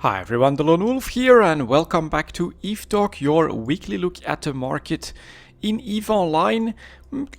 Hi everyone, delonewolf here and welcome back to EVE Talk, your weekly look at the market in EVE Online.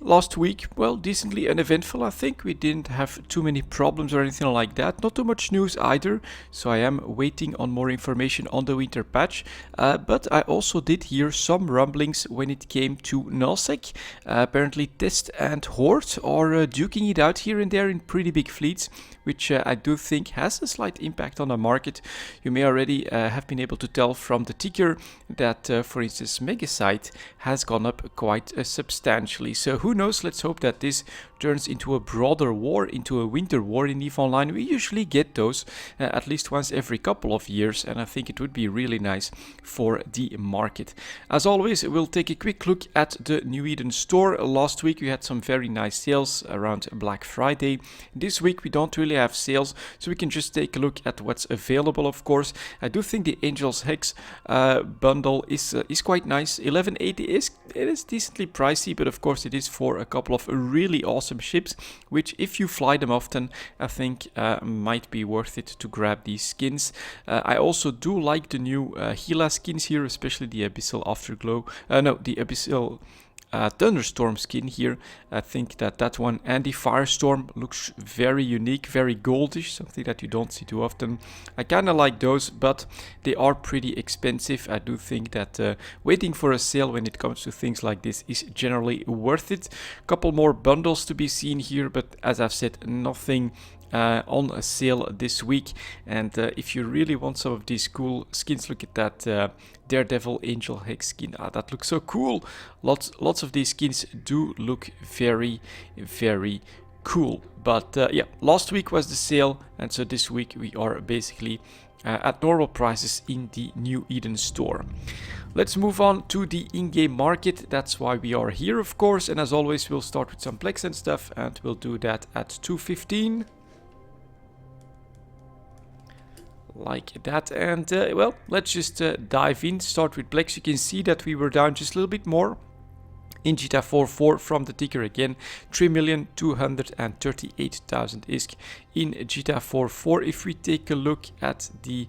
Last week, well, decently uneventful. I think we didn't have too many problems or anything like that. Not too much news either, so I am waiting on more information on the winter patch. But I also did hear some rumblings when it came to nullsec. Apparently Test and Horde are duking it out here and there in pretty big fleets, which I do think has a slight impact on the market. You may already have been able to tell from the ticker that, for instance, Megasite has gone up quite substantially. So who knows, let's hope that this turns into a broader war, into a winter war in EVE Online. We usually get those at least once every couple of years, and I think it would be really nice for the market. As always, we'll take a quick look at the New Eden store. Last week we had some very nice sales around Black Friday. This week we don't really have sales, so we can just take a look at what's available. Of course, I do think the Angels Hex bundle is quite nice. 1180 is decently pricey, but of course it is for a couple of really awesome ships, which if you fly them often, I think might be worth it to grab these skins. I also do like the new Gila skins here, especially the Abyssal Afterglow. The Abyssal Thunderstorm skin here. I think that one and the Firestorm looks very unique, very goldish, something that you don't see too often. I kind of like those, but they are pretty expensive. I do think that waiting for a sale when it comes to things like this is generally worth it. A couple more bundles to be seen here, but as I've said, nothing on a sale this week. And if you really want some of these cool skins, look at that Daredevil Angel Hex skin. That looks so cool. Lots of these skins do look very, very cool. But yeah, last week was the sale, and so this week we are basically at normal prices in the New Eden store. Let's move on to the in-game market. That's why we are here, of course. And as always, we'll start with some plex and stuff, and we'll do that at 2:15. Like that, and well, let's just dive in. Start with plex. You can see that we were down just a little bit more in GTA 4.4 from the ticker again, 3,238,000 ISK in GTA 4.4. If we take a look at the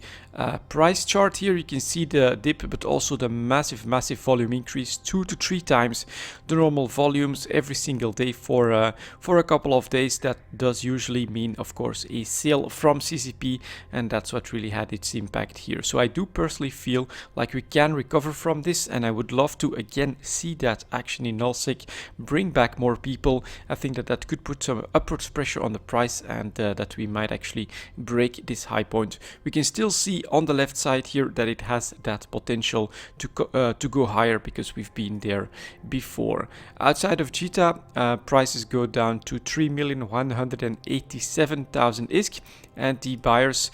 price chart here, you can see the dip, but also the massive volume increase, 2 to 3 times the normal volumes every single day for a couple of days. That does usually mean, of course, a sale from CCP, and that's what really had its impact here. So I do personally feel like we can recover from this, and I would love to again see that action in nullsec, bring back more people. I think that could put some upwards pressure on the price, and that we might actually break this high point. We can still see on the left side here that it has that potential to go higher, because we've been there before. Outside of GTA, prices go down to 3,187,000 ISK, and the buyers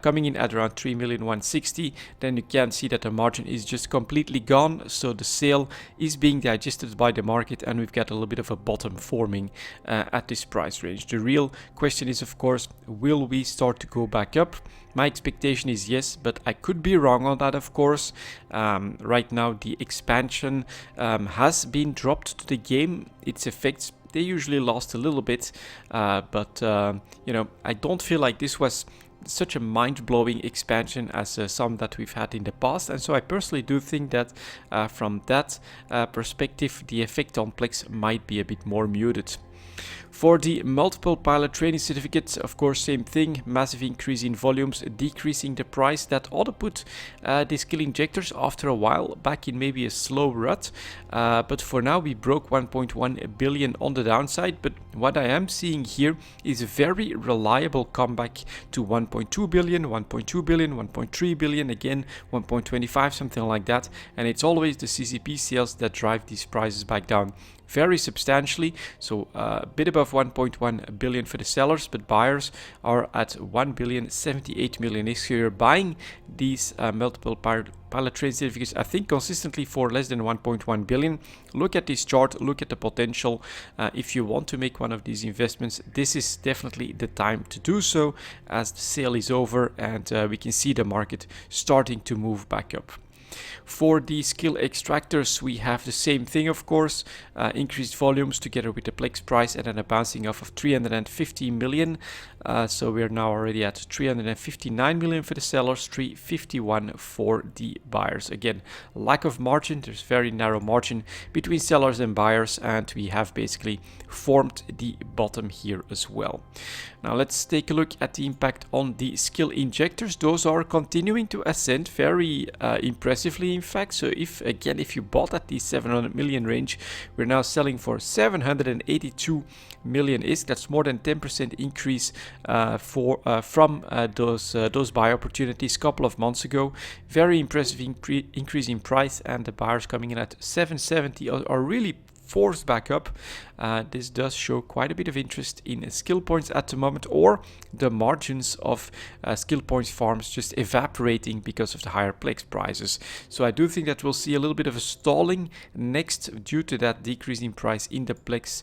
coming in at around 3,160,000. Then you can see that the margin is just completely gone, so the sale is being digested by the market, and we've got a little bit of a bottom forming at this price range. The real question is, of course, will we start to go back up? My expectation is yes, but I could be wrong on that, of course. Right now the expansion has been dropped to the game. Its effects, they usually last a little bit, but you know, I don't feel like this was such a mind-blowing expansion as some that we've had in the past, and so I personally do think that from that perspective, the effect on plex might be a bit more muted. For the multiple pilot training certificates, of course, same thing, massive increase in volumes, decreasing the price. That ought to put the skill injectors after a while back in maybe a slow rut, but for now we broke 1.1 billion on the downside. But what I am seeing here is a very reliable comeback to 1.2 billion, 1.2 billion, 1.3 billion, again 1.25, something like that, and it's always the CCP sales that drive these prices back down very substantially. So a bit above 1.1 billion for the sellers, but buyers are at 1,078,000,000 this year, buying these multiple pilot trade certificates, I think consistently for less than 1.1 billion. Look at this chart, look at the potential. If you want to make one of these investments, this is definitely the time to do so, as the sale is over and we can see the market starting to move back up. For the skill extractors, we have the same thing, of course, increased volumes together with the plex price and then a bouncing off of 350 million. So we're now already at 359 million for the sellers, 351 for the buyers. Again, lack of margin. There's very narrow margin between sellers and buyers, and we have basically formed the bottom here as well. Now let's take a look at the impact on the skill injectors. Those are continuing to ascend very impressively, in fact. So if you bought at the 700 million range, we're now selling for 782 million ISK. That's more than 10% increase from those buy opportunities a couple of months ago. Very impressive increase in price, and the buyers coming in at 770 are really forced back up. This does show quite a bit of interest in skill points at the moment, or the margins of skill points farms just evaporating because of the higher plex prices. So I do think that we'll see a little bit of a stalling next due to that decrease in price in the plex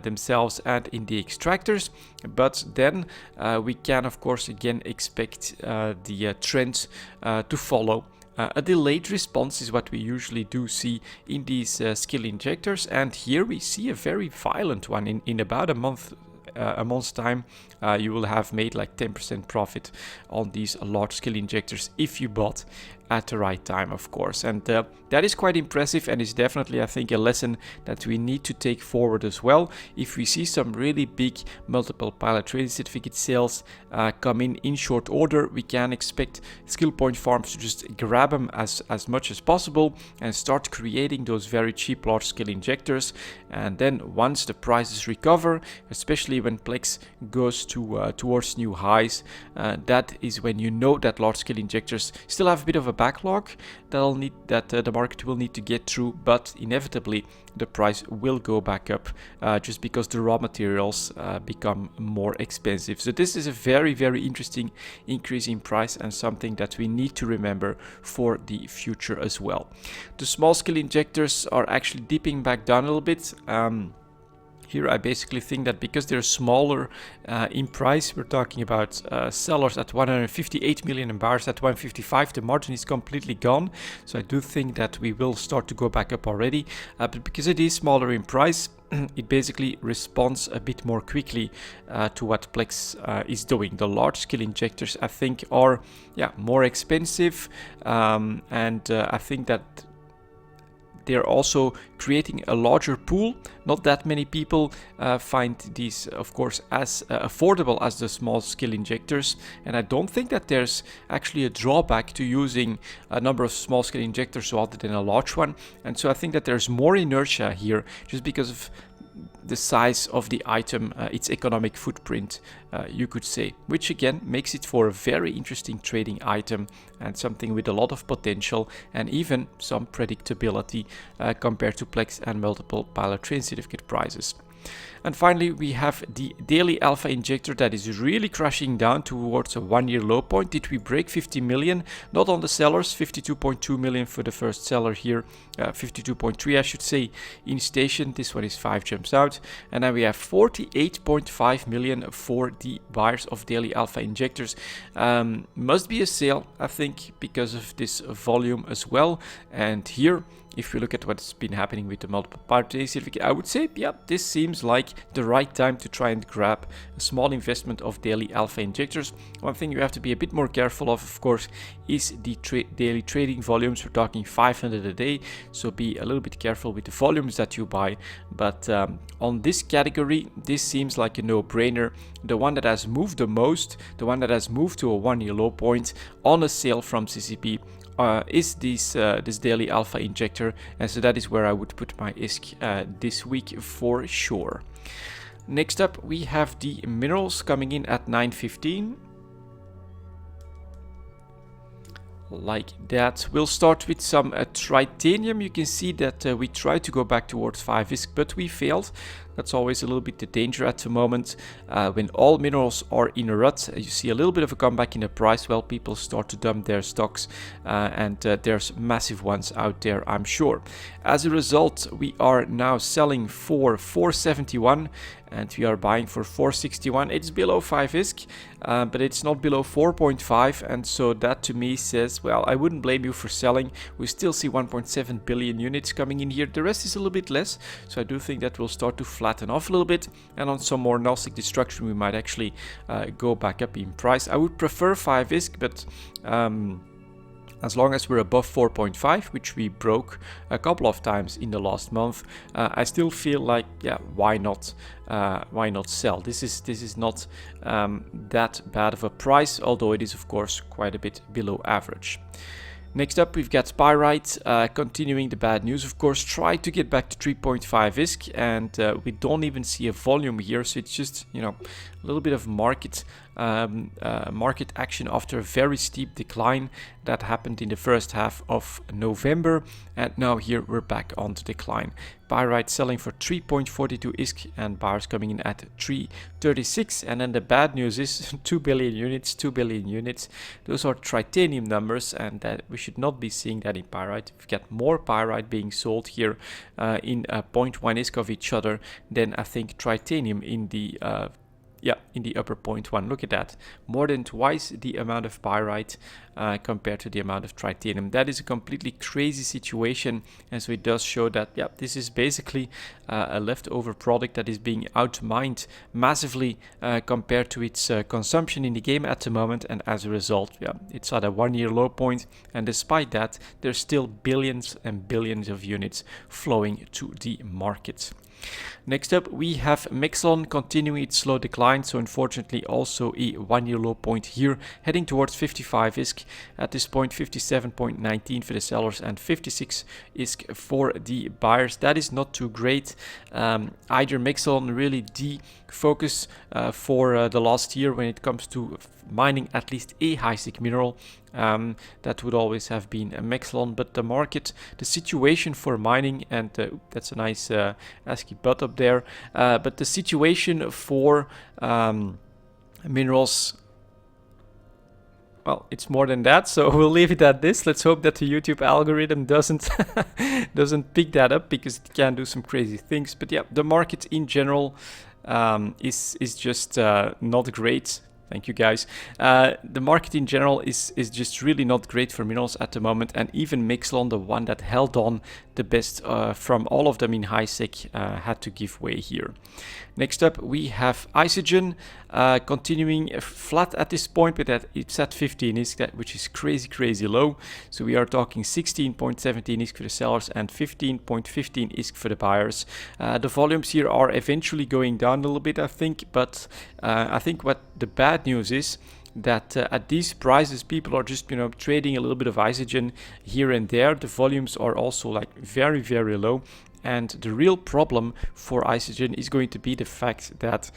themselves and in the extractors. But then we can of course again expect the trend to follow. A delayed response is what we usually do see in these skill injectors, and here we see a very violent one. In about a month's time, you will have made like 10% profit on these large skill injectors if you bought at the right time, of course. And that is quite impressive, and is definitely, I think, a lesson that we need to take forward as well. If we see some really big multiple pilot trading certificate sales come in short order, we can expect skill point farms to just grab them as much as possible and start creating those very cheap large skill injectors. And then once the prices recover, especially when plex goes towards new highs, that is when you know that large skill injectors still have a bit of a backlog that the market will need to get through, but inevitably the price will go back up just because the raw materials become more expensive. So this is a very, very interesting increase in price, and something that we need to remember for the future as well. The small scale injectors are actually dipping back down a little bit. Here I basically think that because they're smaller in price, we're talking about sellers at 158 million and buyers at 155, the margin is completely gone. So I do think that we will start to go back up already, but because it is smaller in price, it basically responds a bit more quickly to what plex is doing. The large scale injectors, I think, are more expensive, and I think that they're also creating a larger pool. Not that many people find these, of course, as affordable as the small scale injectors, and I don't think that there's actually a drawback to using a number of small scale injectors rather than a large one. And so I think that there's more inertia here just because of the size of the item, its economic footprint, you could say, which again makes it for a very interesting trading item and something with a lot of potential and even some predictability compared to plex and multiple pilot trading certificate prices. And finally, we have the daily alpha injector that is really crashing down towards a one-year low point. Did we break 50 million? Not on the sellers, 52.2 million for the first seller here, 52.3 I should say in station. This one is 5 jumps out. And then we have 48.5 million for the buyers of daily alpha injectors. Must be a sale, I think, because of this volume as well. And here, if we look at what's been happening with the multiple pilot trading certificate, I would say, yeah, this seems like the right time to try and grab a small investment of daily alpha injectors. One thing you have to be a bit more careful of course, is the daily trading volumes. We're talking 500 a day, so be a little bit careful with the volumes that you buy. But on this category, this seems like a no-brainer. The one that has moved the most, the one that has moved to a one-year low point on a sale from CCP, is this daily alpha injector, and so that is where I would put my ISK this week for sure. Next up, we have the minerals coming in at 915. Like that. We'll start with some tritanium. You can see that we tried to go back towards 5 ISK, but we failed. That's always a little bit the danger at the moment. When all minerals are in a rut, you see a little bit of a comeback in the price. Well, people start to dump their stocks, and there's massive ones out there, I'm sure. As a result, we are now selling for 471 and we are buying for 461. It's below 5 ISK, but it's not below 4.5, and so that to me says, well, I wouldn't blame you for selling. We still see 1.7 billion units coming in here. The rest is a little bit less, so I do think that will start to flatten off a little bit, and on some more Gnostic destruction we might actually go back up in price. I would prefer 5 ISK, but as long as we're above 4.5, which we broke a couple of times in the last month, I still feel like, yeah, why not sell? This is not that bad of a price, although it is of course quite a bit below average. Next up, we've got Pyrite, continuing the bad news, of course. Try to get back to 3.5 ISK, and we don't even see a volume here, so it's just, you know, a little bit of market action after a very steep decline that happened in the first half of November, and now here we're back on the decline. Pyrite selling for 3.42 ISK and buyers coming in at 3.36, and then the bad news is 2 billion units. Those are titanium numbers, and that we should not be seeing that in Pyrite. We've got more Pyrite being sold here in 0.1 ISK of each other than I think titanium in the upper 0.1. Look at that. More than twice the amount of Pyrite compared to the amount of titanium. That is a completely crazy situation, and so it does show that, yeah, this is basically a leftover product that is being outmined massively compared to its consumption in the game at the moment, and as a result, yeah, it's at a 1-year low point, and despite that, there's still billions and billions of units flowing to the market. Next up, we have Mexlon continuing its slow decline, so unfortunately also a 1-year low point here, heading towards 55 ISK. At this point, 57.19 for the sellers and 56 ISK for the buyers. That is not too great. Either Mexlon really the focus for the last year when it comes to mining at least a high-SIC mineral. That would always have been a Mexlon, but the market, the situation for mining, and that's a nice ASCII butt up there, but the situation for minerals, well, it's more than that, so we'll leave it at this. Let's hope that the YouTube algorithm doesn't pick that up, because it can do some crazy things. But yeah, the market in general is just not great. Thank you, guys. The market in general is just really not great for minerals at the moment, and even Mexlon, the one that held on the best from all of them in high sec, had to give way here. Next up, we have Isogen continuing flat at this point, but that it's at 15 ISK, which is crazy low. So we are talking 16.17 ISK for the sellers and 15.15 ISK for the buyers. The volumes here are eventually going down a little bit, I think, but I think what the bad news is that at these prices people are just, you know, trading a little bit of Isogen here and there. The volumes are also like very low. And the real problem for Isogen is going to be the fact that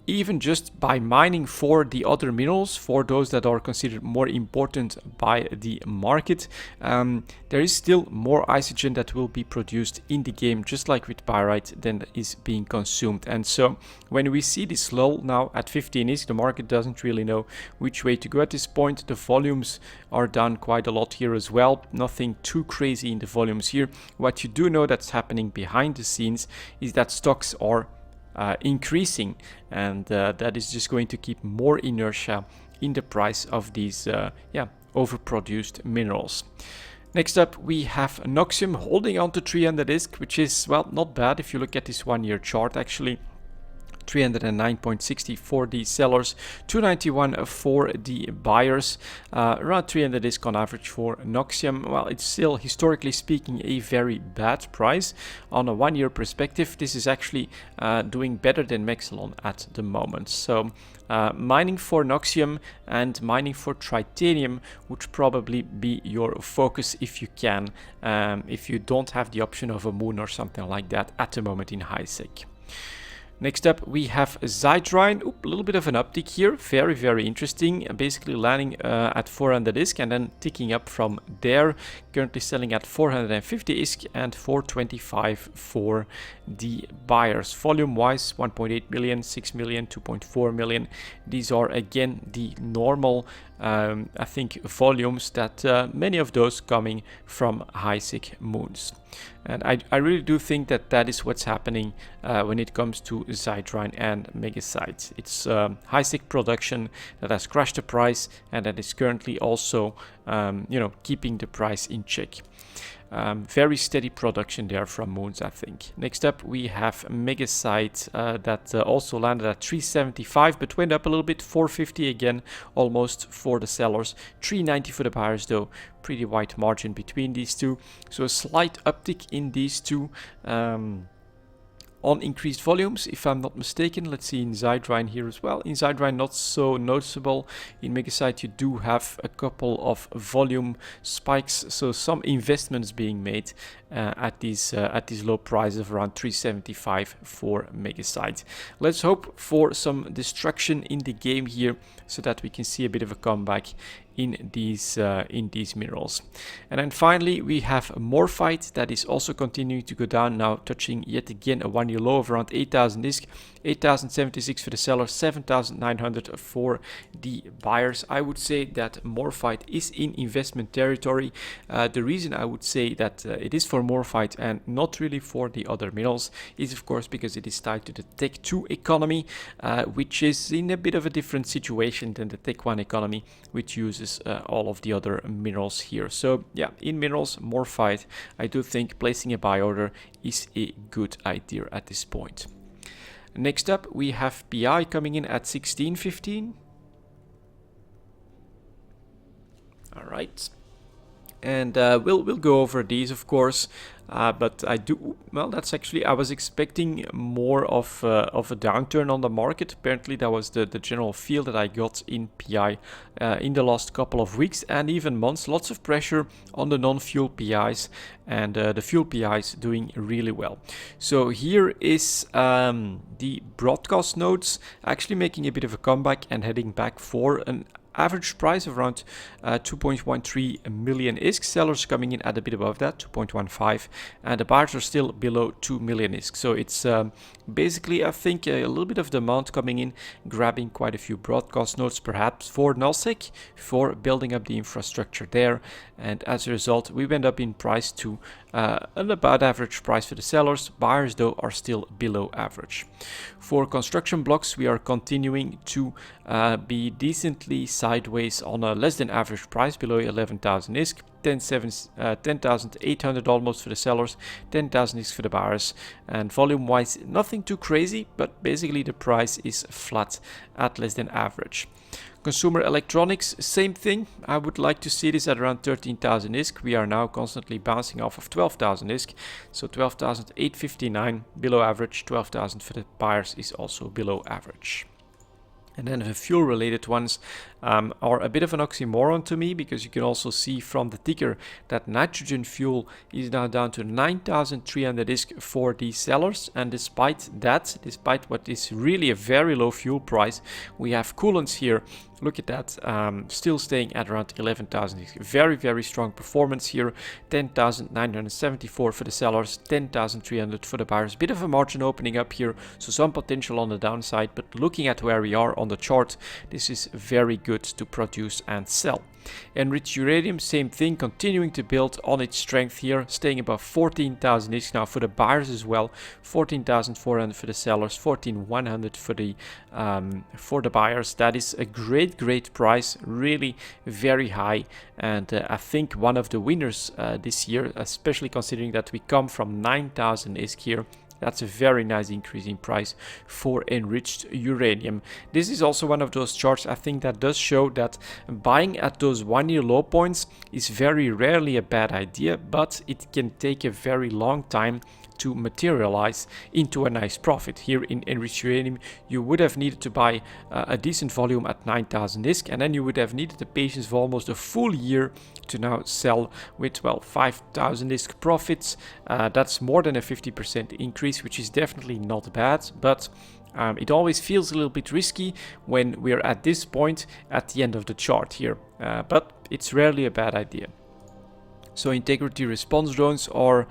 even just by mining for the other minerals, for those that are considered more important by the market, there is still more Isogen that will be produced in the game, just like with Pyrite, than is being consumed. And so when we see this lull now at 15 ISK, the market doesn't really know which way to go at this point. The volumes are down quite a lot here as well. Nothing too crazy in the volumes here. What you do know that's happening behind the scenes is that stocks are increasing, and that is just going to keep more inertia in the price of these overproduced minerals. Next up, we have Noxium holding on to 300 ISK, which is, well, not bad if you look at this 1-year chart actually. 309.60 for the sellers, 291 for the buyers, around 300 ISK on average for Noxium. Well, it's still, historically speaking, a very bad price. On a 1-year perspective, this is actually doing better than Mexlon at the moment. So mining for Noxium and mining for titanium would probably be your focus if you can, if you don't have the option of a moon or something like that at the moment in high sec. Next up, we have Zytrine. A little bit of an uptick here. Very interesting. Basically landing at 400 ISK and then ticking up from there. Currently selling at 450 ISK and 425 for the buyers. Volume-wise, 1.8 million, 6 million, 2.4 million. These are, again, the normal, I think, volumes that many of those coming from high-sec moons. And I really do think that that is what's happening when it comes to Zytrine and Megasites. It's high-sec production that has crashed the price and that is currently also, keeping the price in check. Very steady production there from Moons, I think. Next up, we have Megasite that also landed at 375, but went up a little bit, 450 again, almost for the sellers. 390 for the buyers, though. Pretty wide margin between these two. So a slight uptick in these two. On increased volumes, if I'm not mistaken. Let's see in Zydrine here as well. In Zydrine, not so noticeable. In Megasite, you do have a couple of volume spikes, so some investments being made at these low prices of around 375 for Megasite. Let's hope for some destruction in the game here, so that we can see a bit of a comeback in these minerals. And then finally we have Morphite that is also continuing to go down, now touching yet again a 1-year low of around 8,000 ISK, 8,076 for the sellers, 7,900 for the buyers. I would say that Morphite is in investment territory. The reason I would say that it is for Morphite and not really for the other minerals is of course because it is tied to the Tech 2 economy, which is in a bit of a different situation than the Tech 1 economy, which uses all of the other minerals here. So yeah, in minerals, Morphite, I do think placing a buy order is a good idea at this point. Next up, we have PI coming in at 1615. All right. And we'll go over these, of course. But I do, well, that's actually, I was expecting more of a downturn on the market. Apparently that was the general feel that I got in PI in the last couple of weeks and even months. Lots of pressure on the non-fuel PIs, and the fuel PIs doing really well. So here is the broadcast nodes actually making a bit of a comeback and heading back for an average price of around 2.13 million ISK. Sellers coming in at a bit above that, 2.15, and the buyers are still below 2 million ISK. So it's basically, I think, a little bit of demand coming in, grabbing quite a few broadcast nodes, perhaps for nullsec, for building up the infrastructure there. And as a result, we went up in price to an about average price for the sellers. Buyers, though, are still below average. For construction blocks, we are continuing to be decently sideways on a less than average price, below 11,000 ISK. 10,800 almost for the sellers, 10,000 ISK for the buyers. And volume wise, nothing too crazy, but basically the price is flat at less than average. Consumer electronics, same thing. I would like to see this at around 13,000 ISK. We are now constantly bouncing off of 12,000 ISK. So 12,859 below average, 12,000 for the buyers is also below average. And then the fuel related ones are a bit of an oxymoron to me, because you can also see from the ticker that nitrogen fuel is now down to 9,300 ISK for the sellers. And despite that, despite what is really a very low fuel price, we have coolants here. Look at that, still staying at around 11,000 ISK. Very, very strong performance here. 10,974 for the sellers, 10,300 for the buyers. Bit of a margin opening up here, so some potential on the downside. But looking at where we are on the chart, this is very good to produce and sell. Enriched uranium, same thing, continuing to build on its strength here, staying above 14,000 ISK now for the buyers as well. 14,400 for the sellers, 14,100 for the buyers. That is a great price, really very high, and I think one of the winners this year, especially considering that we come from 9,000 ISK here. That's a very nice increase in price for enriched uranium. This is also one of those charts, I think, that does show that buying at those 1-year low points is very rarely a bad idea, but it can take a very long time to materialize into a nice profit. Here in enriched uranium, you would have needed to buy a decent volume at 9,000 ISK, and then you would have needed the patience for almost a full year to now sell with, well, 5,000 ISK profits. That's more than a 50% increase, which is definitely not bad, but it always feels a little bit risky when we're at this point at the end of the chart here, but it's rarely a bad idea. So integrity response drones are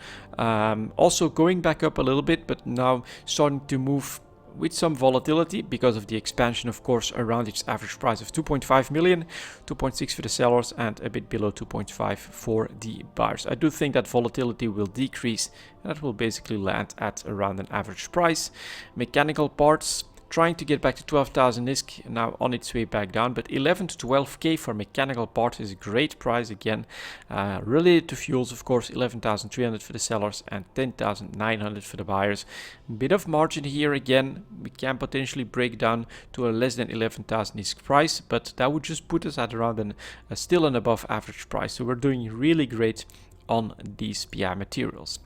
also going back up a little bit, but now starting to move with some volatility because of the expansion, of course, around its average price of 2.5 million, 2.6 for the sellers, and a bit below 2.5 for the buyers. I do think that volatility will decrease, and that will basically land at around an average price. Mechanical parts, trying to get back to 12,000 ISK, now on its way back down, but 11 to 12k for mechanical parts is a great price again. Related to fuels, of course, 11,300 for the sellers and 10,900 for the buyers. Bit of margin here again. We can potentially break down to a less than 11,000 ISK price, but that would just put us at around still an above average price. So we're doing really great on these PI materials.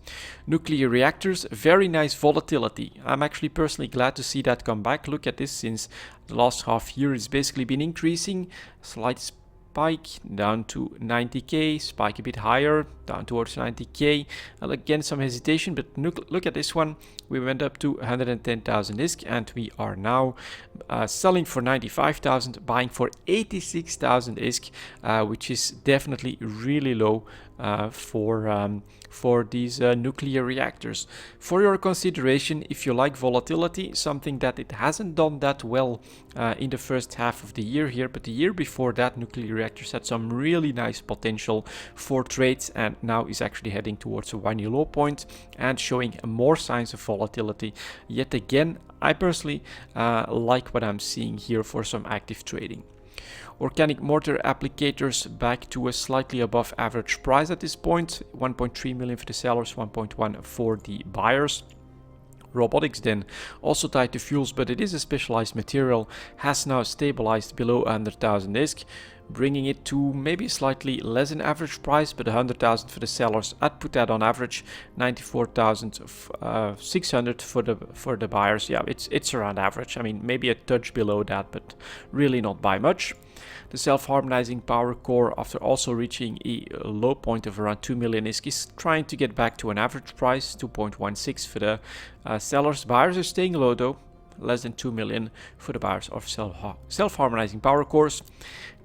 Nuclear reactors, very nice volatility. I'm actually personally glad to see that come back. Look at this, since the last half year it's basically been increasing. Slight spike down to 90k, spike a bit higher down towards 90k, and again some hesitation, but look at this one. We went up to 110,000 ISK and we are now selling for 95,000, buying for 86,000 ISK, which is definitely really low for these nuclear reactors. For your consideration, if you like volatility, something that it hasn't done that well in the first half of the year here, but the year before that, nuclear reactors had some really nice potential for trades, and now is actually heading towards a 1-year low point and showing more signs of volatility. Yet again, I personally like what I'm seeing here for some active trading. Organic mortar applicators back to a slightly above average price at this point. 1.3 million for the sellers, 1.1 for the buyers. Robotics then, also tied to fuels, but it is a specialized material, has now stabilized below 100,000 ISK, bringing it to maybe slightly less than average price, but 100,000 for the sellers. I'd put that on average. 94,600 for the buyers. Yeah, it's around average. I mean, maybe a touch below that, but really not by much. The self-harmonizing power core, after also reaching a low point of around 2 million ISK, is trying to get back to an average price, 2.16 for the sellers. Buyers are staying low though, less than 2 million for the buyers of self-harmonizing power cores.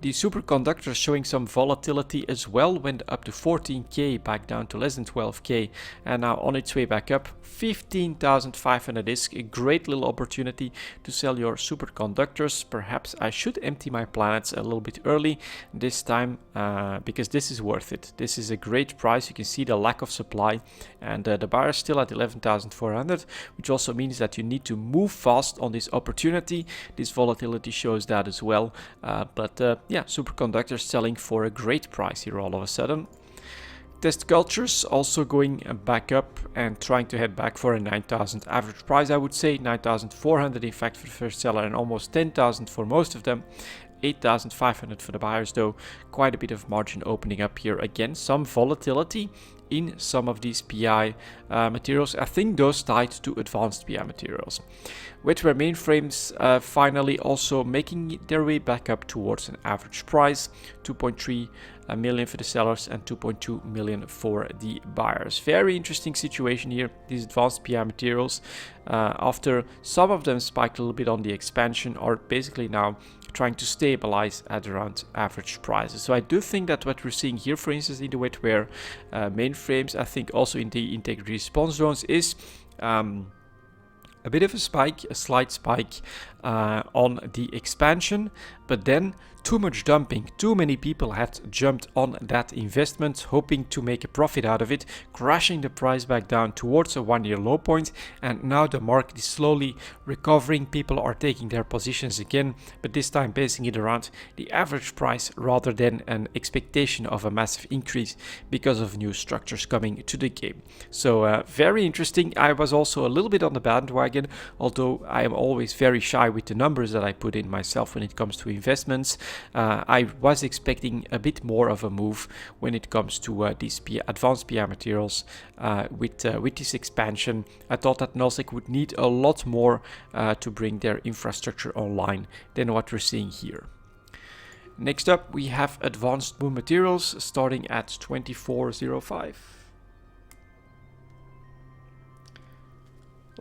The superconductors showing some volatility as well, went up to 14k, back down to less than 12k, and now on its way back up. 15,500 ISK, a great little opportunity to sell your superconductors. Perhaps I should empty my planets a little bit early this time, because this is worth it. This is a great price. You can see the lack of supply, and the buyer is still at 11,400, which also means that you need to move fast on this opportunity. This volatility shows that as well, yeah, superconductors selling for a great price here all of a sudden. Test cultures also going back up and trying to head back for a 9,000 average price, I would say. 9,400 in fact for the first seller, and almost 10,000 for most of them. 8,500 for the buyers though. Quite a bit of margin opening up here. Again, some volatility in some of these PI materials. I think those tied to advanced PI materials. Wetware mainframes finally also making their way back up towards an average price. 2.3 million for the sellers and 2.2 million for the buyers. Very interesting situation here. These advanced PI materials, after some of them spiked a little bit on the expansion, are basically now trying to stabilize at around average prices. So I do think that what we're seeing here, for instance, in the wetware mainframes, I think also in the integrity response zones, is a bit of a spike, a slight spike on the expansion, but then too much dumping. Too many people had jumped on that investment, hoping to make a profit out of it, crashing the price back down towards a 1-year low point, and now the market is slowly recovering. People are taking their positions again, but this time basing it around the average price rather than an expectation of a massive increase because of new structures coming to the game. So very interesting. I was also a little bit on the bandwagon, although I am always very shy with the numbers that I put in myself when it comes to investments. I was expecting a bit more of a move when it comes to these advanced PI materials with this expansion. I thought that Nosec would need a lot more to bring their infrastructure online than what we're seeing here. Next up, we have advanced moon materials starting at 24.05.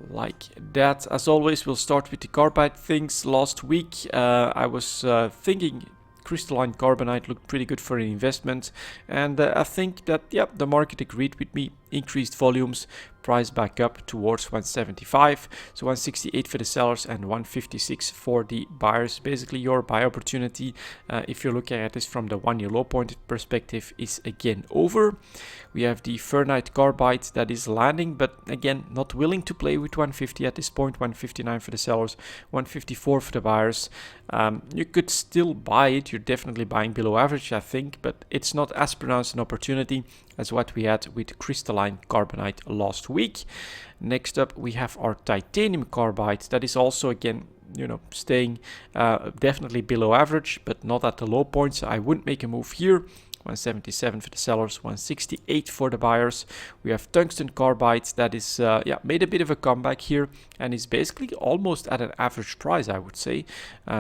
Like that. As always, we'll start with the carbide things. Last week I was thinking crystalline carbonite looked pretty good for an investment, and I think that, yeah, the market agreed with me. increased volumes, price back up towards 175. So 168 for the sellers and 156 for the buyers. Basically your buy opportunity, if you're looking at this from the 1 year low point perspective, is again over. We have the Fernite carbide that is landing, but again not willing to play with 150 at this point. 159 for the sellers, 154 for the buyers. You could still buy it. You're definitely buying below average, I think, but it's not as pronounced an opportunity as what we had with crystalline carbonite last week. Next up, we have our titanium carbide that is also again, staying definitely below average, but not at the low point. So I wouldn't make a move here. 177 for the sellers, 168 for the buyers. We have tungsten carbide that is made a bit of a comeback here and is basically almost at an average price, I would say,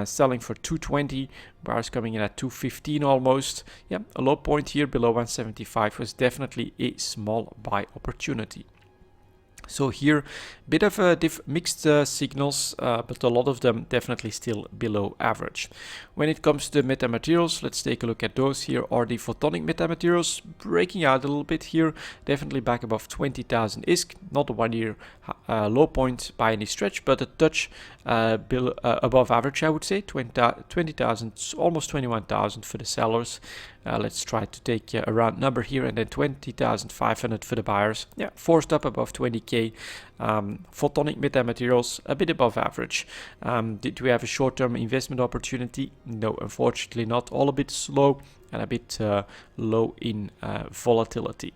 selling for 220, buyers coming in at 215 almost. Yeah, a low point here below 175 was definitely a small buy opportunity. So here, bit of a mixed signals, but a lot of them definitely still below average. When it comes to the metamaterials, let's take a look at those. Here are the photonic metamaterials, breaking out a little bit here, definitely back above 20,000 ISK, not a 1 year low point by any stretch, but a touch above average, I would say. 20,000, almost 21,000 for the sellers. Let's try to take a round number here, and then 20,500 for the buyers. Yeah, forced up above 20k. Photonic metamaterials a bit above average. Did we have a short-term investment opportunity? No, unfortunately not. All a bit slow and a bit low in volatility.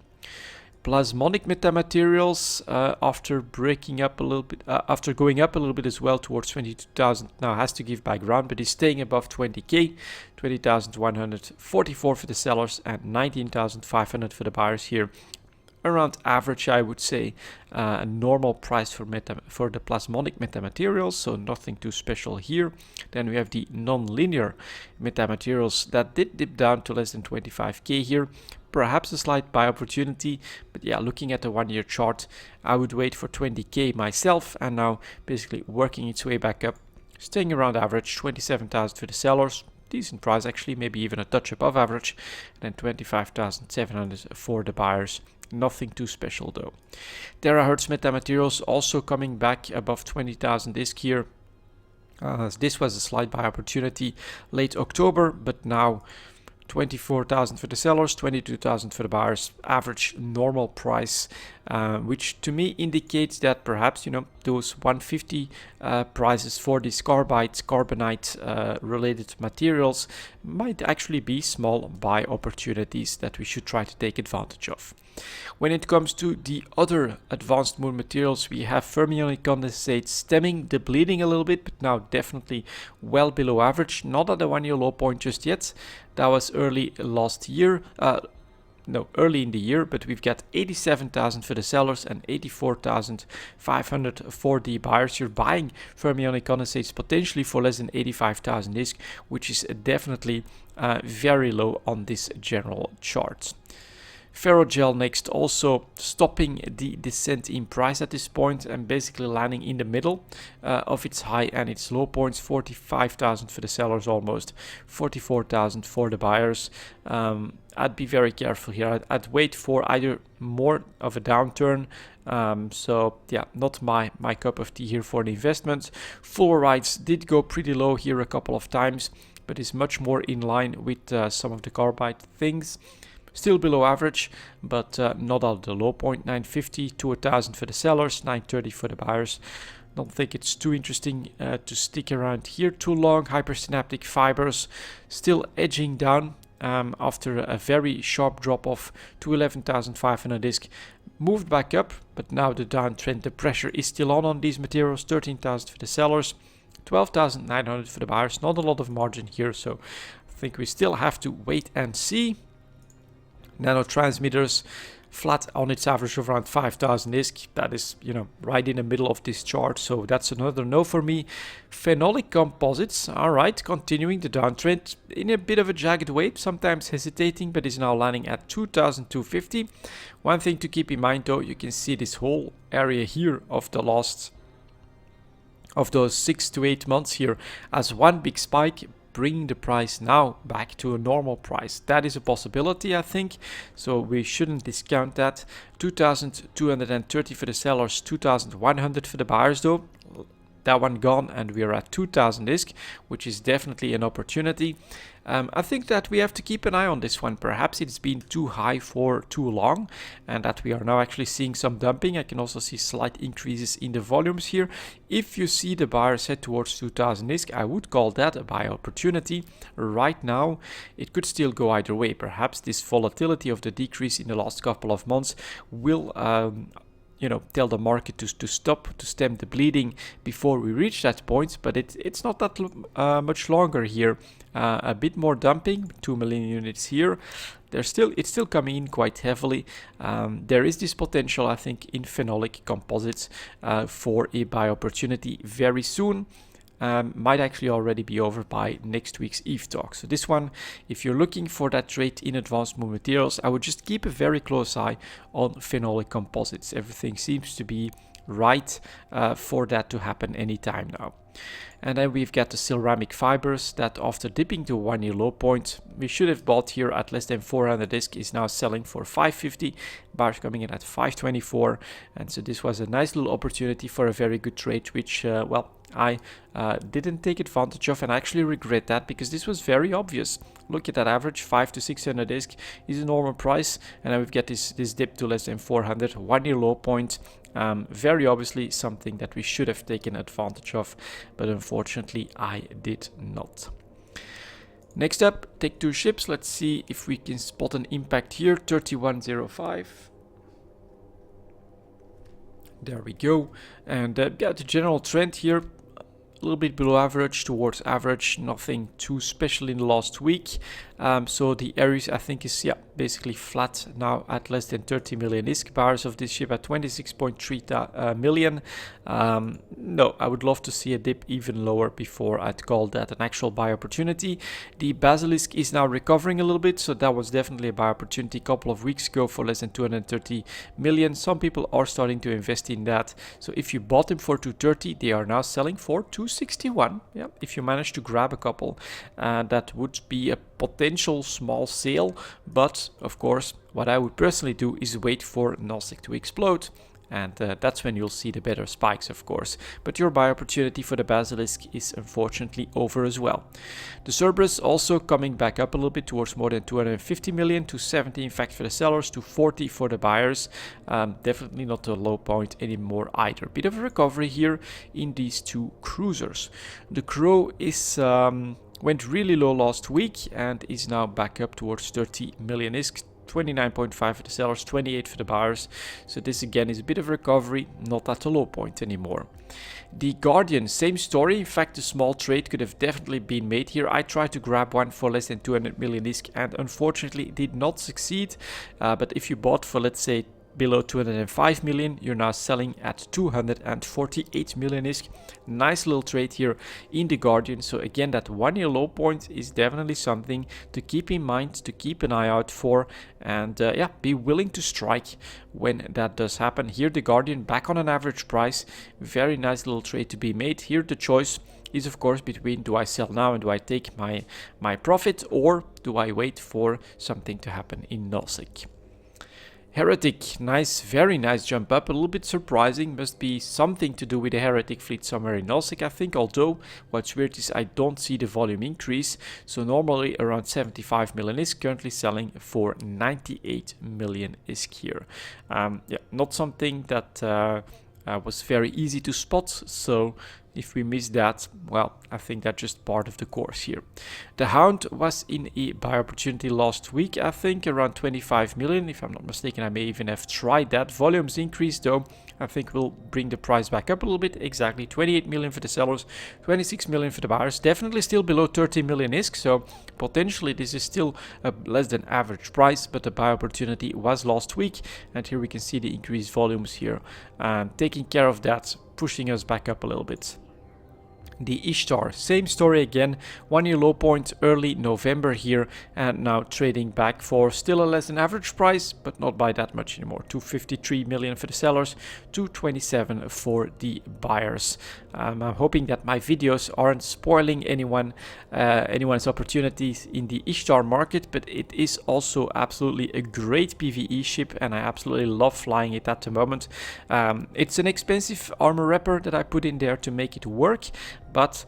Plasmonic metamaterials, after breaking up a little bit, after going up a little bit as well towards 22,000, now has to give back ground, but is staying above 20k, 20,144 for the sellers and 19,500 for the buyers here. Around average, I would say, a normal price for the plasmonic metamaterials, so nothing too special here. Then we have the non-linear metamaterials that did dip down to less than 25k here. Perhaps a slight buy opportunity, but yeah, looking at the 1 year chart, I would wait for 20k myself, and now basically working its way back up, staying around average, 27,000 for the sellers. Decent price actually, maybe even a touch above average, and then 25,700 for the buyers. Nothing too special though. Terahertz metamaterials also coming back above 20,000 ISK here. This was a slight buy opportunity late October, but now 24,000 for the sellers, 22,000 for the buyers, average normal price, which to me indicates that perhaps, those 150 prices for these carbonite related materials might actually be small buy opportunities that we should try to take advantage of. When it comes to the other advanced moon materials, we have fermionic condensate stemming, depleting a little bit, but now definitely well below average. Not at the 1 year low point just yet. That was early last year. Early in the year, but we've got 87,000 for the sellers and 84,500 for the buyers. You're buying fermionic condensates potentially for less than 85,000 ISK, which is definitely very low on this general chart. Ferrogel next, also stopping the descent in price at this point and basically landing in the middle of its high and its low points. 45,000 for the sellers, almost 44,000 for the buyers. I'd be very careful here. I'd wait for either more of a downturn. So yeah, not my cup of tea here for the investment. Fluorides did go pretty low here a couple of times, but is much more in line with some of the carbide things. Still below average, but not at the low point. 950 to 1,000 for the sellers, 930 for the buyers. Don't think it's too interesting to stick around here too long. Hypersynaptic fibers still edging down after a very sharp drop off to 11,500 ISK. Moved back up, but now the downtrend, the pressure is still on these materials. 13,000 for the sellers, 12,900 for the buyers. Not a lot of margin here, so I think we still have to wait and see. Nanotransmitters flat on its average of around 5,000 ISK. That is, right in the middle of this chart, so that's another no for me. Phenolic composites, all right, continuing the downtrend in a bit of a jagged way, sometimes hesitating, but is now landing at 2,250. One thing to keep in mind though, you can see this whole area here of those 6 to 8 months here as one big spike. bringing the price now back to a normal price. That is a possibility, I think, so we shouldn't discount that. 2,230 for the sellers, 2,100 for the buyers though. That one gone, and we are at 2000 ISK, which is definitely an opportunity. I think that we have to keep an eye on this one. Perhaps it's been too high for too long, and that we are now actually seeing some dumping. I can also see slight increases in the volumes here. If you see the buyers head towards 2000 ISK, I would call that a buy opportunity. Right now, it could still go either way. Perhaps this volatility of the decrease in the last couple of months will tell the market to stop, to stem the bleeding before we reach that point, but it's not that much longer here. A bit more dumping, 2 million units here. It's still coming in quite heavily. There is this potential, I think, in phenolic composites for a buy opportunity very soon. Might actually already be over by next week's EVE talk. So this one, if you're looking for that trade in advanced move materials, I would just keep a very close eye on phenolic composites. Everything seems to be right for that to happen anytime now. And then we've got the ceramic fibers that, after dipping to 1 year low point, we should have bought here at less than 400 ISK, is now selling for 550. Buyers coming in at 524. And so this was a nice little opportunity for a very good trade, which, I didn't take advantage of, and I actually regret that, because this was very obvious. Look at that average, 5 to 600 ISK is a normal price, and then we've got this dip to less than 400, 1 year low point. Very obviously something that we should have taken advantage of, but unfortunately I did not. Next up, take two ships. Let's see if we can spot an impact here. 3105. There we go. And the general trend here, a little bit below average towards average, nothing too special in the last week. So the Aries, I think, is basically flat now at less than 30 million ISK. Buyers of this ship at 26.3 million. No, I would love to see a dip even lower before I'd call that an actual buy opportunity. The Basilisk is now recovering a little bit, so that was definitely a buy opportunity a couple of weeks ago for less than 230 million. Some people are starting to invest in that. So if you bought them for 230, they are now selling for 261. Yeah, if you manage to grab a couple, that would be a potential small sale, but of course what I would personally do is wait for Nosek to explode, and that's when you'll see the better spikes, of course. But your buy opportunity for the Basilisk is unfortunately over as well. The Cerberus also coming back up a little bit towards more than 250 million, to 70 in fact for the sellers, to 40 for the buyers. Definitely not a low point anymore either. Bit of a recovery here in these two cruisers. The Crow is went really low last week and is now back up towards 30 million ISK. 29.5 for the sellers, 28 for the buyers. So this again is a bit of recovery, not at a low point anymore. The Guardian, same story. In fact, a small trade could have definitely been made here. I tried to grab one for less than 200 million ISK and unfortunately did not succeed. But if you bought for, let's say, below 205 million, you're now selling at 248 million ISK. Nice little trade here in the Guardian. So again, that 1 year low point is definitely something to keep in mind, to keep an eye out for, and be willing to strike when that does happen. Here the Guardian back on an average price. Very nice little trade to be made. Here the choice is of course between, do I sell now and do I take my profit, or do I wait for something to happen in Nosek? Heretic, nice, very nice jump up, a little bit surprising, must be something to do with the Heretic fleet somewhere in Nosek, I think, although what's weird is I don't see the volume increase. So normally around 75 million ISK, currently selling for 98 million ISK here. Not something that was very easy to spot, so if we miss that, well, I think that's just part of the course here. The Hound was in a buy opportunity last week, I think, around 25 million. If I'm not mistaken, I may even have tried that. Volumes increased though. I think we'll bring the price back up a little bit. Exactly 28 million for the sellers, 26 million for the buyers. Definitely still below 30 million ISK, so potentially this is still a less than average price, but the buy opportunity was last week. And here we can see the increased volumes here. Taking care of that, pushing us back up a little bit. The Ishtar, same story again, 1 year low point early November here, and now trading back for still a less than average price, but not by that much anymore. 253 million for the sellers, 227 for the buyers. I'm hoping that my videos aren't spoiling anyone's opportunities in the Ishtar market, but it is also absolutely a great PvE ship, and I absolutely love flying it at the moment. It's an expensive armor wrapper that I put in there to make it work, but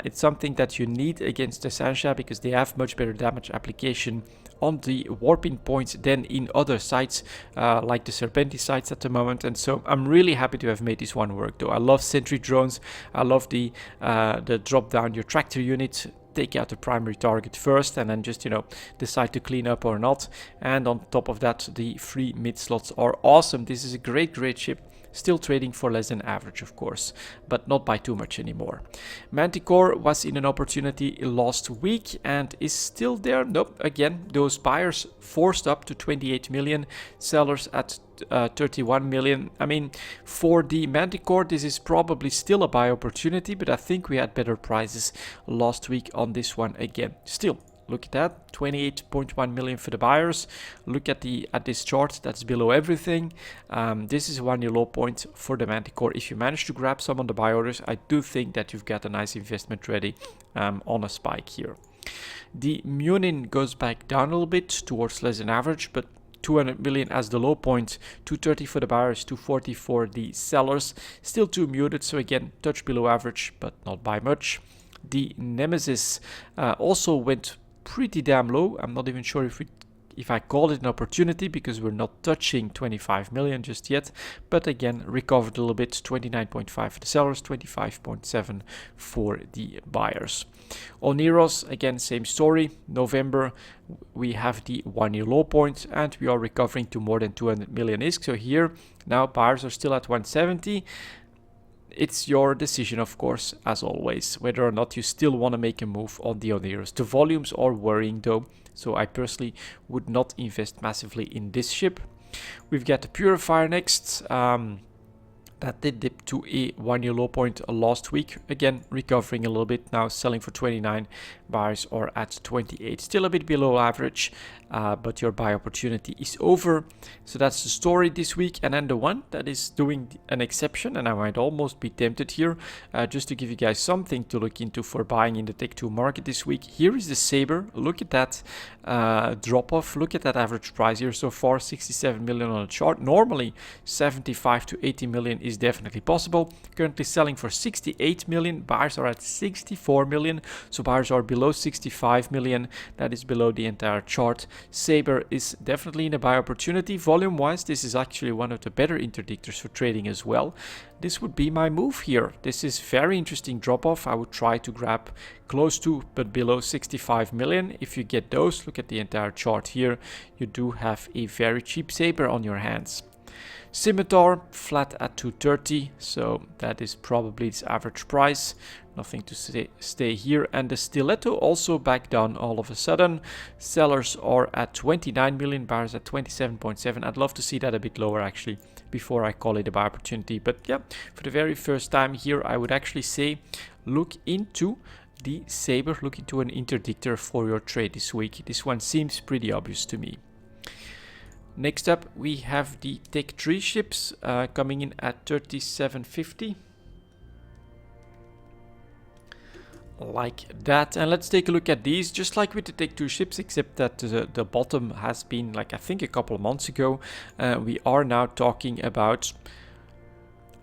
it's something that you need against the Sansha because they have much better damage application on the warping points than in other sites like the Serpenti sites at the moment. And so I'm really happy to have made this one work though. I love sentry drones. I love the drop down your tractor unit, take out the primary target first and then just, you know, decide to clean up or not. And on top of that, the free mid slots are awesome. This is a great ship. Still trading for less than average, of course, but not by too much anymore. Manticore was in an opportunity last week and is still there. Nope, again, those buyers forced up to 28 million, sellers at 31 million. I mean, for the Manticore, this is probably still a buy opportunity, but I think we had better prices last week on this one again. Still, look at that, 28.1 million for the buyers. Look at this chart, that's below everything. This is 1 year low point for the Manticore. If you manage to grab some on the buy orders, I do think that you've got a nice investment ready on a spike here. The Munin goes back down a little bit towards less than average, but 200 million as the low point, 230 for the buyers, 240 for the sellers. Still too muted, so again, touch below average, but not by much. The Nemesis also went pretty damn low. I'm not even sure if I call it an opportunity because we're not touching 25 million just yet, but again recovered a little bit, 29.5 for the sellers, 25.7 for the buyers. On Eros, again same story. November we have the 1 year low point and we are recovering to more than 200 million ISK. So here now buyers are still at 170. It's your decision, of course, as always, whether or not you still want to make a move on the Oneros. The volumes are worrying though, so I personally would not invest massively in this ship. We've got the Purifier next. That did dip to a 1 year low point last week. Again, recovering a little bit now, selling for 29. Buyers are at 28. Still a bit below average, but your buy opportunity is over. So that's the story this week. And then the one that is doing an exception, and I might almost be tempted here, just to give you guys something to look into for buying in the Tech 2 market this week. Here is the Saber. Look at that drop off. Look at that average price here so far, 67 million on the chart. Normally 75 to 80 million is definitely possible. Currently selling for 68 million. Buyers are at 64 million. So buyers are below 65 million. That is below the entire chart. Saber is definitely in a buy opportunity. Volume wise, this is actually one of the better interdictors for trading as well. This would be my move here. This is very interesting drop off. I would try to grab close to but below 65 million. If you get those, look at the entire chart here. You do have a very cheap Saber on your hands. Scimitar flat at 230, so that is probably its average price. Nothing to stay here. And the Stiletto also back down all of a sudden. Sellers are at 29 million, buyers at 27.7. I'd love to see that a bit lower actually before I call it a buy opportunity. But yeah, for the very first time here, I would actually say look into the Saber, look into an interdictor for your trade this week. This one seems pretty obvious to me. Next up, we have the Tech 3 ships coming in at 37.50. Like that. And let's take a look at these, just like with the Tech 2 ships, except that the bottom has been, like I think a couple of months ago. We are now talking about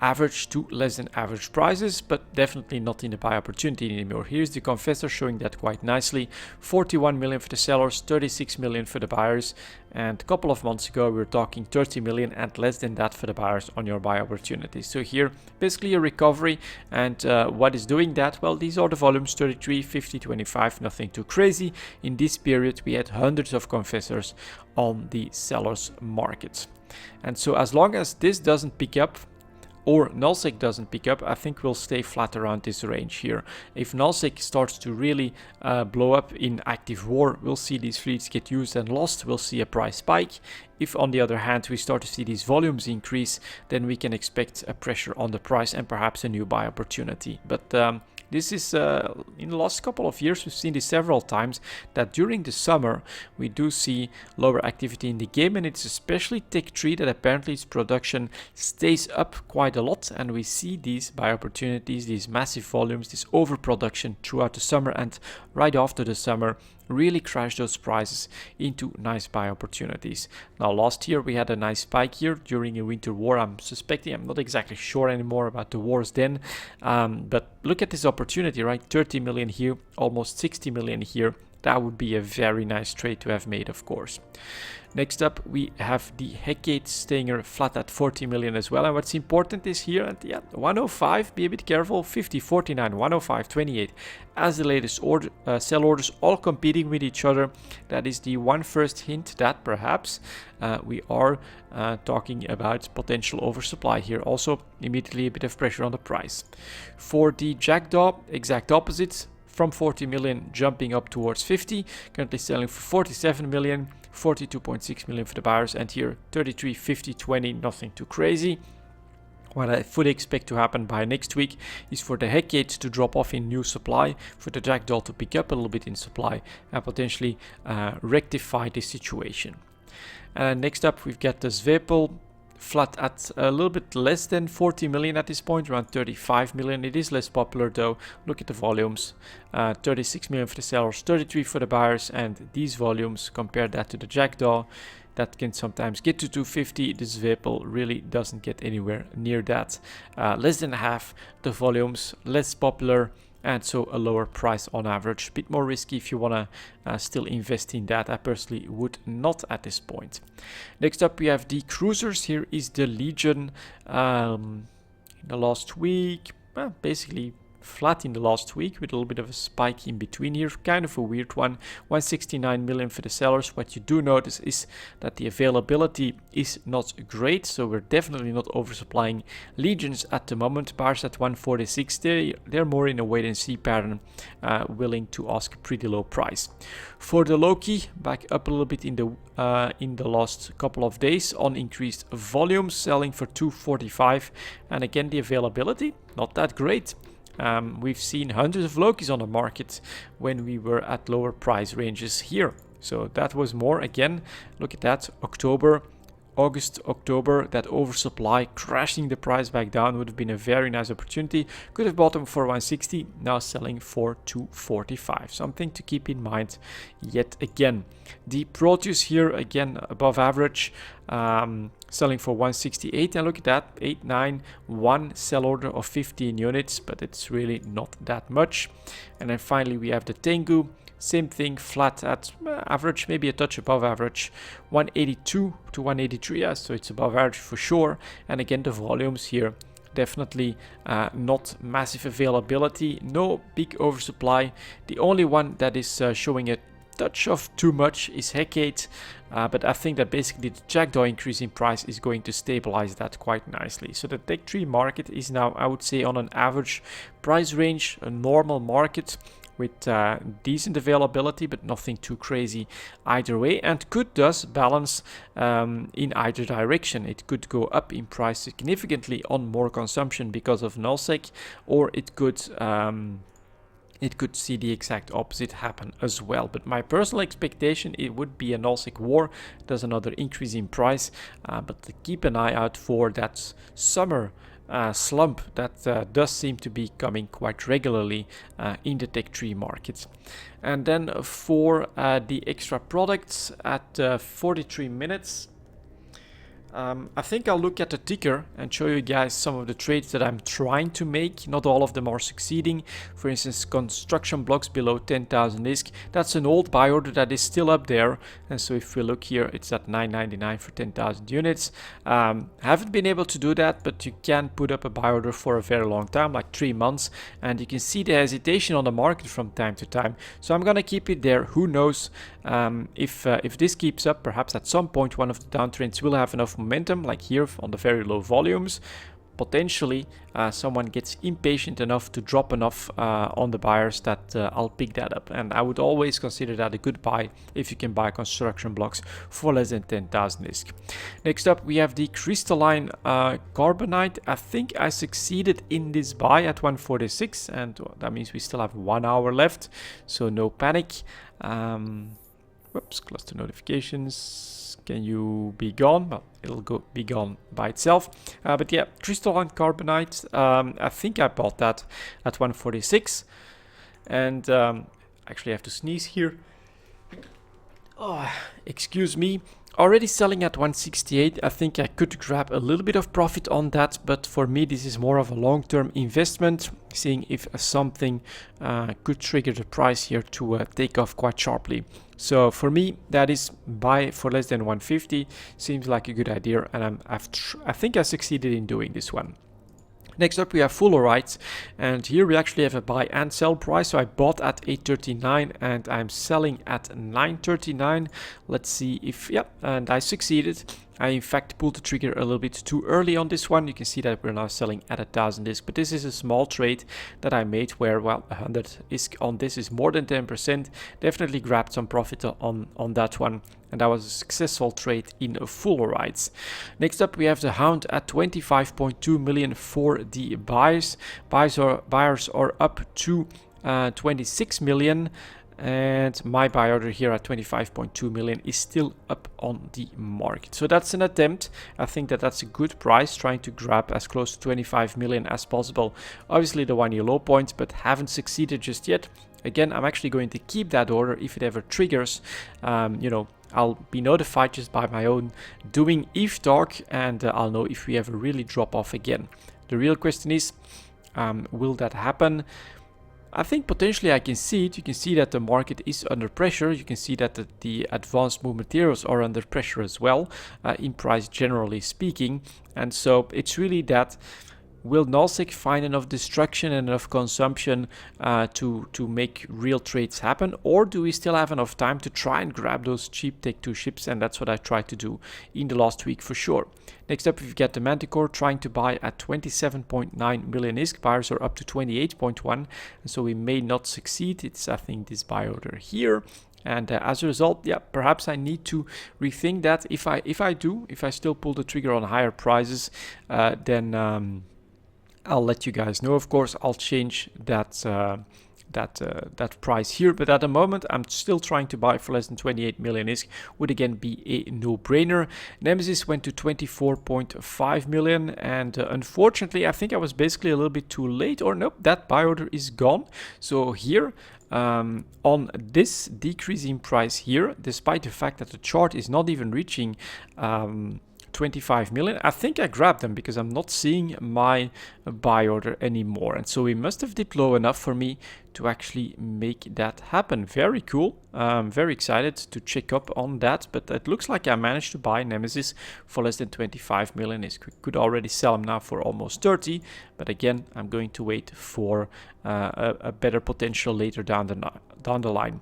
average to less than average prices, but definitely not in the buy opportunity anymore. Here's the Confessor showing that quite nicely. 41 million for the sellers, 36 million for the buyers, and a couple of months ago we were talking 30 million and less than that for the buyers on your buy opportunity. So here basically a recovery, and what is doing that? Well, these are the volumes, 33, 50, 25, nothing too crazy. In this period we had hundreds of Confessors on the sellers market, and so as long as this doesn't pick up or nullsec doesn't pick up, I think we'll stay flat around this range here. If nullsec starts to really blow up in active war, we'll see these fleets get used and lost. We'll see a price spike. If on the other hand we start to see these volumes increase, then we can expect a pressure on the price and perhaps a new buy opportunity. But This is, in the last couple of years, we've seen this several times, that during the summer, we do see lower activity in the game, and it's especially Tech 3 that apparently its production stays up quite a lot, and we see these buy opportunities, these massive volumes, this overproduction throughout the summer, and right after the summer, really crash those prices into nice buy opportunities. Now last year we had a nice spike here during a winter war. I'm not exactly sure anymore about the wars then, but look at this opportunity, right? 30 million here, almost 60 million here. That would be a very nice trade to have made, of course. Next up, we have the Hecate staying flat at 40 million as well. And what's important is here at 105, be a bit careful, 50, 49, 105, 28 as the latest sell orders, all competing with each other. That is the one first hint that perhaps we are talking about potential oversupply here. Also, immediately a bit of pressure on the price. For the Jackdaw, exact opposite. From 40 million jumping up towards 50, currently selling for 47 million, 42.6 million for the buyers, and here 33, 50, 20, nothing too crazy. What I fully expect to happen by next week is for the Hecate to drop off in new supply, for the Jackdaw to pick up a little bit in supply, and potentially rectify the situation. And next up we've got the Zwepel, flat at a little bit less than 40 million at this point, around 35 million. It is less popular though. Look at the volumes, 36 million for the sellers, 33 for the buyers, and these volumes, compare that to the Jackdaw, that can sometimes get to 250. This Zwepel really doesn't get anywhere near that. Less than half the volumes, less popular, and so a lower price on average. A bit more risky if you want to still invest in that. I personally would not at this point. Next up we have the cruisers. Here is the Legion. In the last week, basically flat in the last week with a little bit of a spike in between here, kind of a weird one. 169 million for the sellers. What you do notice is that the availability is not great, so we're definitely not oversupplying Legions at the moment. Buyers at 146, they're more in a wait and see pattern, willing to ask a pretty low price. For the Loki, back up a little bit in the last couple of days on increased volumes, selling for 245, and again the availability not that great. We've seen hundreds of Lokis on the market when we were at lower price ranges here. So that was more, again, look at that, August, October, that oversupply crashing the price back down would have been a very nice opportunity. Could have bought them for 160, now selling for 245. Something to keep in mind yet again. The Proteus here, again, above average, selling for 168, and look at that, 891 sell order of 15 units, but it's really not that much. And then finally we have the Tengu. Same thing, flat at average, maybe a touch above average, 182 to 183, yeah, so it's above average for sure. And again, the volumes here, definitely not massive availability, no big oversupply. The only one that is showing a touch of too much is Hecate, but I think that basically the Jackdaw increase in price is going to stabilize that quite nicely. So the Tech 3 market is now, I would say, on an average price range, a normal market, with decent availability, but nothing too crazy either way, and could thus balance in either direction. It could go up in price significantly on more consumption because of nullsec, or it could see the exact opposite happen as well. But my personal expectation, it would be a nullsec war. There's another increase in price, but keep an eye out for that summer slump that does seem to be coming quite regularly in the Tech 3 market. And then for the extra products at 43 minutes, I think I'll look at the ticker and show you guys some of the trades that I'm trying to make. Not all of them are succeeding. For instance, construction blocks below 10,000 ISK. That's an old buy order that is still up there. And so if we look here, it's at 999 for 10,000 units. Haven't been able to do that, but you can put up a buy order for a very long time, like 3 months. And you can see the hesitation on the market from time to time. So I'm going to keep it there. Who knows if this keeps up, perhaps at some point one of the downtrends will have enough momentum, like here on the very low volumes. potentially someone gets impatient enough to drop enough on the buyers that I'll pick that up. And I would always consider that a good buy if you can buy construction blocks for less than 10,000 ISK. Next up, we have the crystalline carbonite. I think I succeeded in this buy at 146, and that means we still have 1 hour left, so no panic. Whoops, close to notifications. Can you be gone? Well, it'll be gone by itself. But yeah, crystalline carbonite. I think I bought that at 146, and actually I have to sneeze here. Oh, excuse me. Already selling at 168. I think I could grab a little bit of profit on that, but for me this is more of a long-term investment, seeing if something could trigger the price here to take off quite sharply. So for me, that is buy for less than 150. Seems like a good idea, and I think I succeeded in doing this one. Next up, we have fullerite, and here we actually have a buy and sell price. So I bought at 839 and I'm selling at 939. Let's see if, yeah, and I succeeded. I in fact pulled the trigger a little bit too early on this one. You can see that we're now selling at 1,000 ISK, but this is a small trade that I made where, well, 100 ISK on this is more than 10%. Definitely grabbed some profit on that one, and that was a successful trade in fullerites. Next up, we have the Hound at 25.2 million for the buys. Buyers are up to 26 million. And my buy order here at 25.2 million is still up on the market. So that's an attempt. I think that that's a good price, trying to grab as close to 25 million as possible. Obviously the 1 year low point, but haven't succeeded just yet. Again, I'm actually going to keep that order if it ever triggers. You know, I'll be notified just by my own doing ETH talk, and I'll know if we ever really drop off again. The real question is, will that happen? I think potentially I can see it. You can see that the market is under pressure. You can see that the advanced move materials are under pressure as well, in price generally speaking. And so it's really that, will Nullsec find enough destruction and enough consumption to make real trades happen? Or do we still have enough time to try and grab those cheap Take 2 ships? And that's what I tried to do in the last week for sure. Next up, we've got the Manticore trying to buy at 27.9 million ISK. Buyers are up to 28.1, and so we may not succeed. It's, I think, this buy order here. And as a result, yeah, perhaps I need to rethink that. If I still pull the trigger on higher prices, then I'll let you guys know. Of course, I'll change that price here, but at the moment I'm still trying to buy for less than 28 million ISK. Would again be a no-brainer. Nemesis went to 24.5 million, and unfortunately I think I was basically a little bit too late, or nope, that buy order is gone. So here on this decreasing price here, despite the fact that the chart is not even reaching 25 million, I think I grabbed them because I'm not seeing my buy order anymore, and so we must have dipped low enough for me to actually make that happen. Very cool. I'm very excited to check up on that, but it looks like I managed to buy Nemesis for less than 25 million. I could already sell them now for almost 30, but again, I'm going to wait for a better potential later down the line.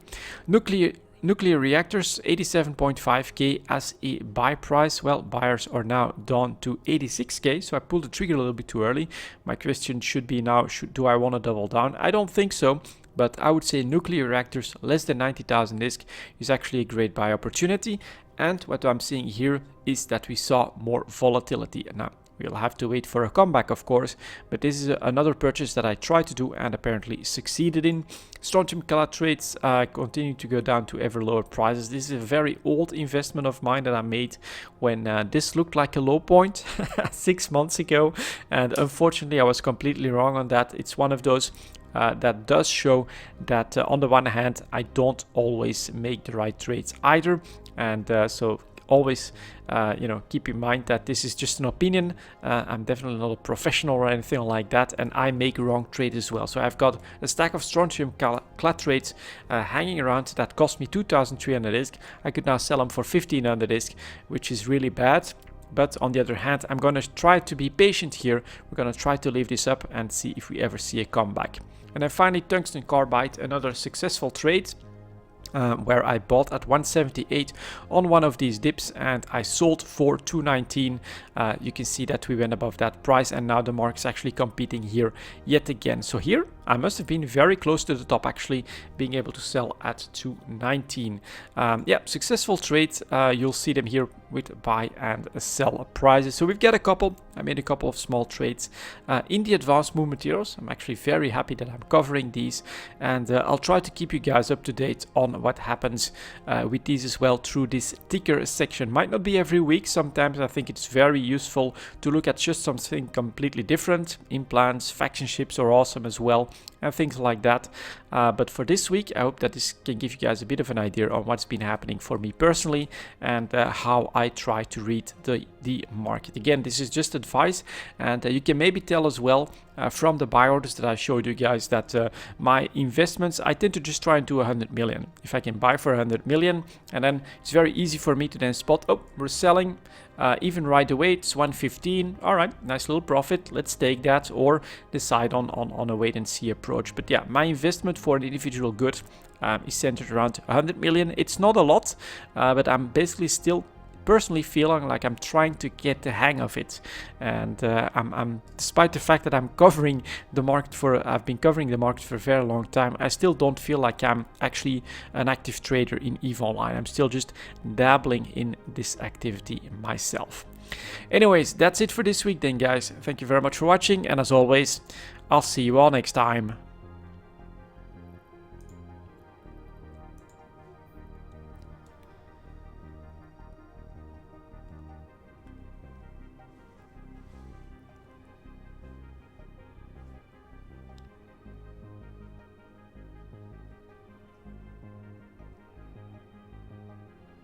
Nuclear reactors, 87.5k as a buy price. Well, buyers are now down to 86k, so I pulled the trigger a little bit too early. My question should be now, do I want to double down? I don't think so, but I would say nuclear reactors less than 90,000 ISK is actually a great buy opportunity. And what I'm seeing here is that we saw more volatility. Now, we'll have to wait for a comeback, of course, but this is another purchase that I tried to do and apparently succeeded in. Strontium calatrates continue to go down to ever lower prices. This is a very old investment of mine that I made when this looked like a low point 6 months ago, and unfortunately I was completely wrong on that. It's one of those that does show that on the one hand I don't always make the right trades either, and so always keep in mind that this is just an opinion. I'm definitely not a professional or anything like that, and I make wrong trades as well. So I've got a stack of strontium clatrates hanging around that cost me 2,300 ISK. I could now sell them for 1,500 ISK, which is really bad. But on the other hand, I'm going to try to be patient here. We're going to try to leave this up and see if we ever see a comeback. And then finally, tungsten carbide, another successful trade. where I bought at 178 on one of these dips and I sold for 219. You can see that we went above that price, and now the market's actually competing here yet again. So here I must have been very close to the top, actually being able to sell at 219. Yeah, successful trades. You'll see them here with buy and sell prices. So we've got a couple. I made a couple of small trades in the advanced move materials. I'm actually very happy that I'm covering these, and I'll try to keep you guys up to date on what happens with these as well through this ticker section. Might not be every week. Sometimes I think it's very useful to look at just something completely different. Implants, faction ships are awesome as well, and things like that. But for this week, I hope that this can give you guys a bit of an idea on what's been happening for me personally, and how I try to read the market. Again, this is just advice, and you can maybe tell as well from the buy orders that I showed you guys that my investments, I tend to just try and do 100 million. If I can buy for 100 million, and then it's very easy for me to then spot, oh, we're selling. Even right away, it's 115. All right, nice little profit. Let's take that, or decide on a wait and see approach. But yeah, my investment for an individual good is centered around 100 million. It's not a lot, but I'm basically still personally feeling like I'm trying to get the hang of it, and I'm despite the fact that I'm covering the market I've been covering the market for a very long time, I still don't feel like I'm actually an active trader in EVE Online. I'm still just dabbling in this activity myself. Anyways, that's it for this week then, guys. Thank you very much for watching, and as always, I'll see you all next time.